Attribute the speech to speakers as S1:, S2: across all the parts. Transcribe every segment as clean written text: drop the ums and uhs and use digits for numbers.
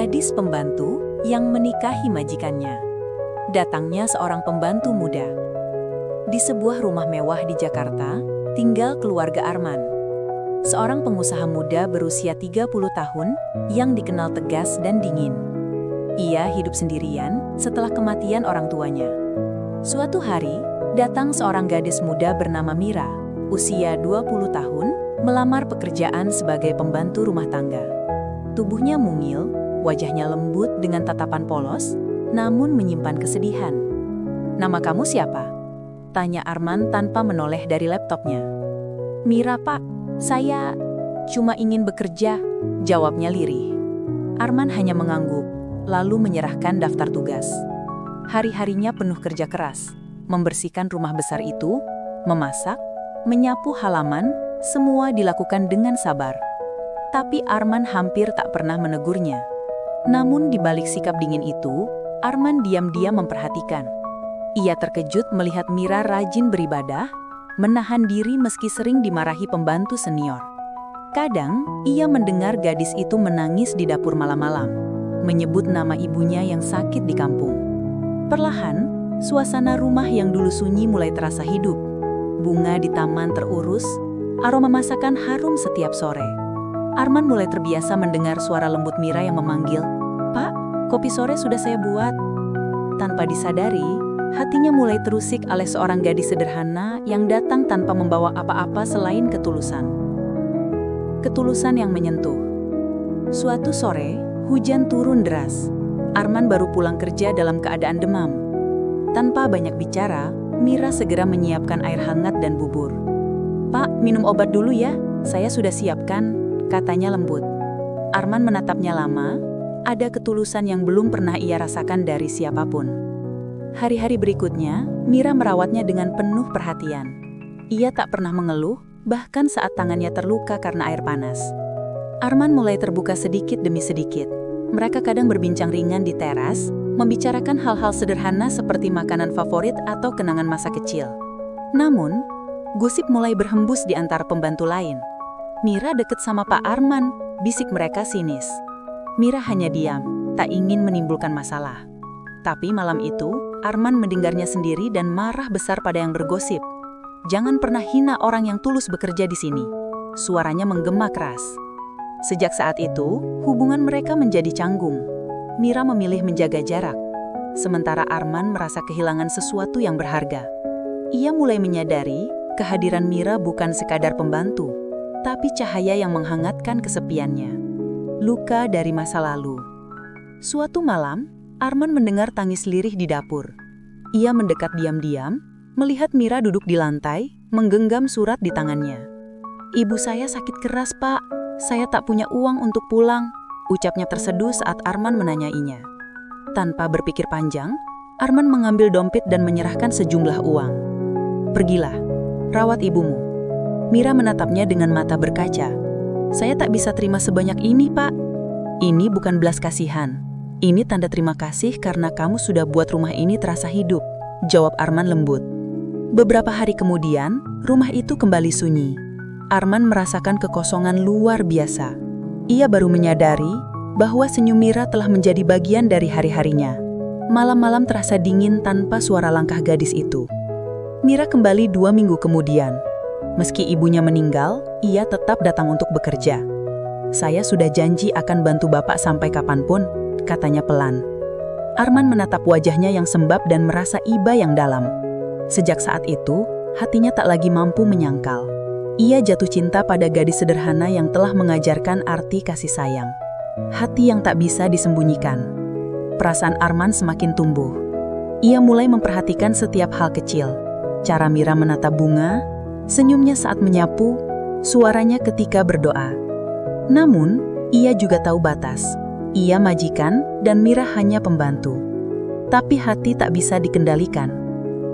S1: Gadis pembantu yang menikahi majikannya. Datangnya seorang pembantu muda. Di sebuah rumah mewah di Jakarta, tinggal keluarga Arman. Seorang pengusaha muda berusia 30 tahun yang dikenal tegas dan dingin. Ia hidup sendirian setelah kematian orang tuanya. Suatu hari, datang seorang gadis muda bernama Mira, usia 20 tahun, melamar pekerjaan sebagai pembantu rumah tangga. Tubuhnya mungil, wajahnya lembut dengan tatapan polos, namun menyimpan kesedihan. "Nama kamu siapa?" tanya Arman tanpa menoleh dari laptopnya. "Mira, Pak. Saya cuma ingin bekerja," jawabnya lirih. Arman hanya mengangguk, lalu menyerahkan daftar tugas. Hari-harinya penuh kerja keras, membersihkan rumah besar itu, memasak, menyapu halaman, semua dilakukan dengan sabar. Tapi Arman hampir tak pernah menegurnya. Namun di balik sikap dingin itu, Arman diam-diam memperhatikan. Ia terkejut melihat Mira rajin beribadah, menahan diri meski sering dimarahi pembantu senior. Kadang, ia mendengar gadis itu menangis di dapur malam-malam, menyebut nama ibunya yang sakit di kampung. Perlahan, suasana rumah yang dulu sunyi mulai terasa hidup. Bunga di taman terurus, aroma masakan harum setiap sore. Arman mulai terbiasa mendengar suara lembut Mira yang memanggil, "Pak, kopi sore sudah saya buat." Tanpa disadari, hatinya mulai terusik oleh seorang gadis sederhana yang datang tanpa membawa apa-apa selain ketulusan. Ketulusan yang menyentuh. Suatu sore, hujan turun deras. Arman baru pulang kerja dalam keadaan demam. Tanpa banyak bicara, Mira segera menyiapkan air hangat dan bubur. "Pak, minum obat dulu ya, saya sudah siapkan," katanya lembut. Arman menatapnya lama, ada ketulusan yang belum pernah ia rasakan dari siapapun. Hari-hari berikutnya, Mira merawatnya dengan penuh perhatian. Ia tak pernah mengeluh, bahkan saat tangannya terluka karena air panas. Arman mulai terbuka sedikit demi sedikit. Mereka kadang berbincang ringan di teras, membicarakan hal-hal sederhana seperti makanan favorit atau kenangan masa kecil. Namun, gosip mulai berhembus di antara pembantu lain. "Mira deket sama Pak Arman," bisik mereka sinis. Mira hanya diam, tak ingin menimbulkan masalah. Tapi malam itu, Arman mendengarnya sendiri dan marah besar pada yang bergosip. "Jangan pernah hina orang yang tulus bekerja di sini," suaranya menggema keras. Sejak saat itu, hubungan mereka menjadi canggung. Mira memilih menjaga jarak, sementara Arman merasa kehilangan sesuatu yang berharga. Ia mulai menyadari kehadiran Mira bukan sekadar pembantu, tapi cahaya yang menghangatkan kesepiannya. Luka dari masa lalu. Suatu malam, Arman mendengar tangis lirih di dapur. Ia mendekat diam-diam, melihat Mira duduk di lantai, menggenggam surat di tangannya. "Ibu saya sakit keras, Pak. Saya tak punya uang untuk pulang," ucapnya terseduh saat Arman menanyainya. Tanpa berpikir panjang, Arman mengambil dompet dan menyerahkan sejumlah uang. "Pergilah, rawat ibumu." Mira menatapnya dengan mata berkaca. "Saya tak bisa terima sebanyak ini, Pak." "Ini bukan belas kasihan. Ini tanda terima kasih karena kamu sudah buat rumah ini terasa hidup," jawab Arman lembut. Beberapa hari kemudian, rumah itu kembali sunyi. Arman merasakan kekosongan luar biasa. Ia baru menyadari bahwa senyum Mira telah menjadi bagian dari hari-harinya. Malam-malam terasa dingin tanpa suara langkah gadis itu. Mira kembali 2 minggu kemudian. Meski ibunya meninggal, ia tetap datang untuk bekerja. "Saya sudah janji akan bantu Bapak sampai kapanpun," katanya pelan. Arman menatap wajahnya yang sembab dan merasa iba yang dalam. Sejak saat itu, hatinya tak lagi mampu menyangkal. Ia jatuh cinta pada gadis sederhana yang telah mengajarkan arti kasih sayang. Hati yang tak bisa disembunyikan. Perasaan Arman semakin tumbuh. Ia mulai memperhatikan setiap hal kecil. Cara Mira menatap bunga, senyumnya saat menyapu, suaranya ketika berdoa. Namun, ia juga tahu batas. Ia majikan dan Mira hanya pembantu. Tapi hati tak bisa dikendalikan.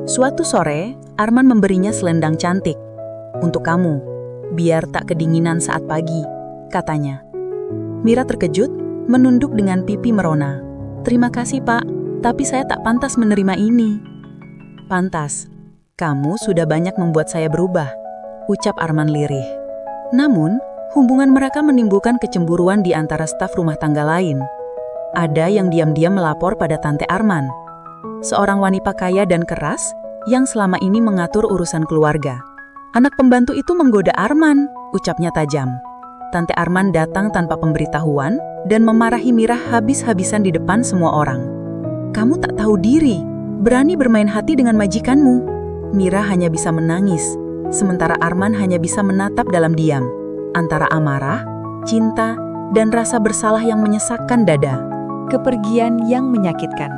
S1: Suatu sore, Arman memberinya selendang cantik. "Untuk kamu, biar tak kedinginan saat pagi," katanya. Mira terkejut, menunduk dengan pipi merona. "Terima kasih, Pak, tapi saya tak pantas menerima ini." "Pantas. Kamu sudah banyak membuat saya berubah," ucap Arman lirih. Namun, hubungan mereka menimbulkan kecemburuan di antara staf rumah tangga lain. ada yang diam-diam melapor pada Tante Arman, seorang wanita kaya dan keras yang selama ini mengatur urusan keluarga. Anak pembantu itu menggoda Arman, ucapnya tajam. Tante Arman datang tanpa pemberitahuan dan memarahi Mira habis-habisan di depan semua orang. Kamu tak tahu diri, berani bermain hati dengan majikanmu. Mira hanya bisa menangis, sementara Arman hanya bisa menatap dalam diam, antara amarah, cinta, dan rasa bersalah yang menyesakkan dada. Kepergian yang menyakitkan.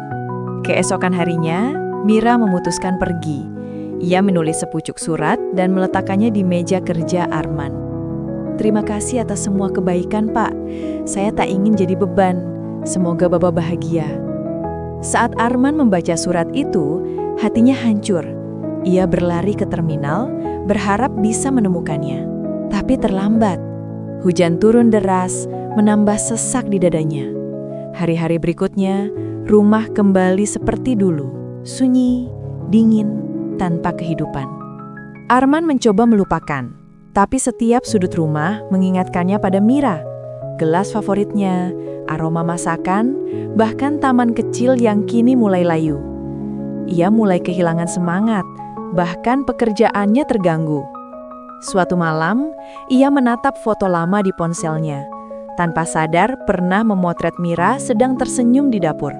S1: Keesokan harinya, Mira memutuskan pergi. Ia menulis sepucuk surat dan meletakkannya di meja kerja Arman. Terima kasih atas semua kebaikan, Pak. Saya tak ingin jadi beban. Semoga Bapak bahagia. Saat Arman membaca surat itu, hatinya hancur. Ia berlari ke terminal, berharap bisa menemukannya. Tapi terlambat. Hujan turun deras, menambah sesak di dadanya. Hari-hari berikutnya, rumah kembali seperti dulu. Sunyi, dingin, tanpa kehidupan. Arman mencoba melupakan. Tapi setiap sudut rumah mengingatkannya pada Mira, gelas favoritnya, aroma masakan, bahkan taman kecil yang kini mulai layu. Ia mulai kehilangan semangat, bahkan pekerjaannya terganggu. Suatu malam, ia menatap foto lama di ponselnya. Tanpa sadar pernah memotret Mira sedang tersenyum di dapur.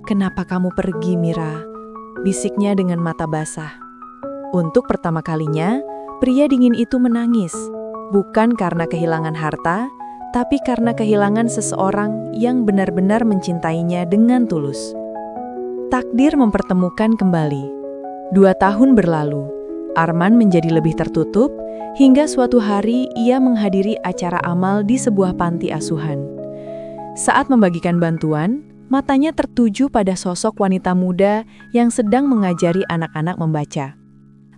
S1: "Kenapa kamu pergi, Mira?" bisiknya dengan mata basah. Untuk pertama kalinya, pria dingin itu menangis, bukan karena kehilangan harta, tapi karena kehilangan seseorang yang benar-benar mencintainya dengan tulus. Takdir mempertemukan kembali. 2 tahun berlalu, Arman menjadi lebih tertutup, hingga suatu hari ia menghadiri acara amal di sebuah panti asuhan. Saat membagikan bantuan, matanya tertuju pada sosok wanita muda yang sedang mengajari anak-anak membaca.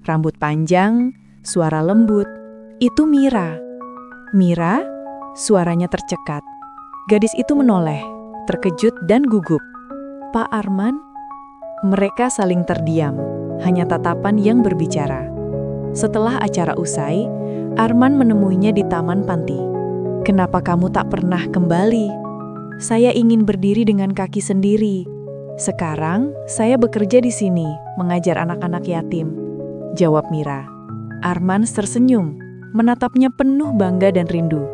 S1: Rambut panjang, suara lembut, itu Mira. Mira, suaranya tercekat. Gadis itu menoleh, terkejut dan gugup. "Pak Arman?" Mereka saling terdiam, hanya tatapan yang berbicara. Setelah acara usai, Arman menemuinya di taman panti. "Kenapa kamu tak pernah kembali? Saya ingin berdiri dengan kaki sendiri. Sekarang, saya bekerja di sini, mengajar anak-anak yatim," jawab Mira. Arman tersenyum, menatapnya penuh bangga dan rindu.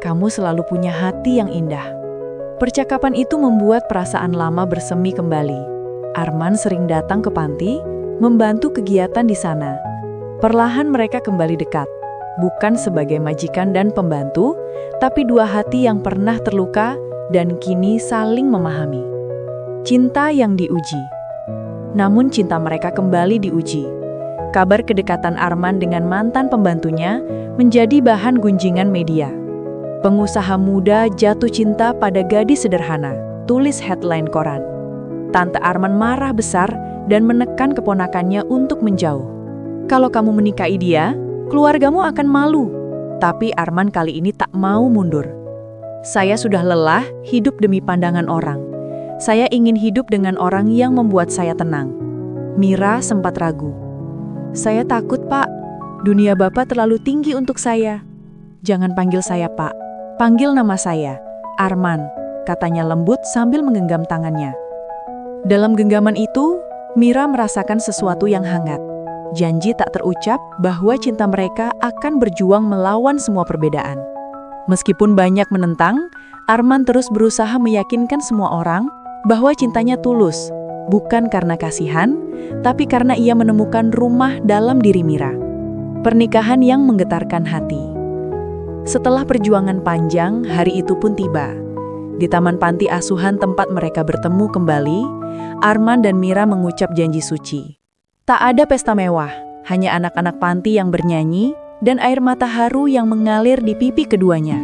S1: "Kamu selalu punya hati yang indah." Percakapan itu membuat perasaan lama bersemi kembali. Arman sering datang ke panti, membantu kegiatan di sana. Perlahan mereka kembali dekat, bukan sebagai majikan dan pembantu, tapi dua hati yang pernah terluka dan kini saling memahami. Cinta yang diuji. Namun cinta mereka kembali diuji. Kabar kedekatan Arman dengan mantan pembantunya menjadi bahan gunjingan media. "Pengusaha muda jatuh cinta pada gadis sederhana," tulis headline koran. Tante Arman marah besar dan menekan keponakannya untuk menjauh. "Kalau kamu menikahi dia, keluargamu akan malu." Tapi Arman kali ini tak mau mundur. "Saya sudah lelah hidup demi pandangan orang. Saya ingin hidup dengan orang yang membuat saya tenang." Mira sempat ragu. "Saya takut, Pak. Dunia Bapak terlalu tinggi untuk saya." "Jangan panggil saya Pak. Panggil nama saya, Arman," katanya lembut sambil menggenggam tangannya. Dalam genggaman itu, Mira merasakan sesuatu yang hangat. Janji tak terucap bahwa cinta mereka akan berjuang melawan semua perbedaan. Meskipun banyak menentang, Arman terus berusaha meyakinkan semua orang bahwa cintanya tulus, bukan karena kasihan, tapi karena ia menemukan rumah dalam diri Mira. Pernikahan yang menggetarkan hati. Setelah perjuangan panjang, hari itu pun tiba. Di taman panti asuhan tempat mereka bertemu kembali, Arman dan Mira mengucap janji suci. Tak ada pesta mewah, hanya anak-anak panti yang bernyanyi dan air mata haru yang mengalir di pipi keduanya.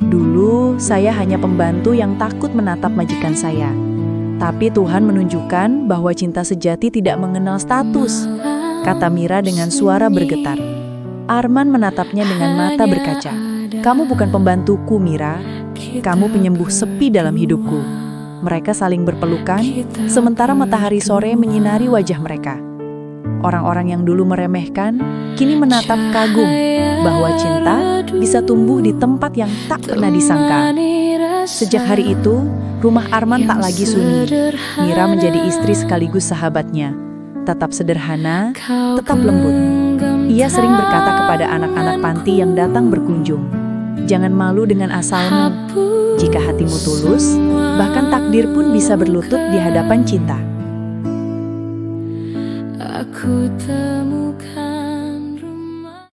S1: "Dulu, saya hanya pembantu yang takut menatap majikan saya. Tapi Tuhan menunjukkan bahwa cinta sejati tidak mengenal status," kata Mira dengan suara bergetar. Arman menatapnya dengan mata berkaca. "Kamu bukan pembantuku, Mira. Kamu penyembuh sepi dalam hidupku." Mereka saling berpelukan, sementara matahari sore menyinari wajah mereka. Orang-orang yang dulu meremehkan, kini menatap kagum bahwa cinta bisa tumbuh di tempat yang tak pernah disangka. Sejak hari itu, rumah Arman tak lagi sunyi. Mira menjadi istri sekaligus sahabatnya. Tetap sederhana, tetap lembut. Ia sering berkata kepada anak-anak panti yang datang berkunjung, "Jangan malu dengan asalmu. Jika hatimu tulus, bahkan takdir pun bisa berlutut di hadapan cinta."
S2: Aku temukan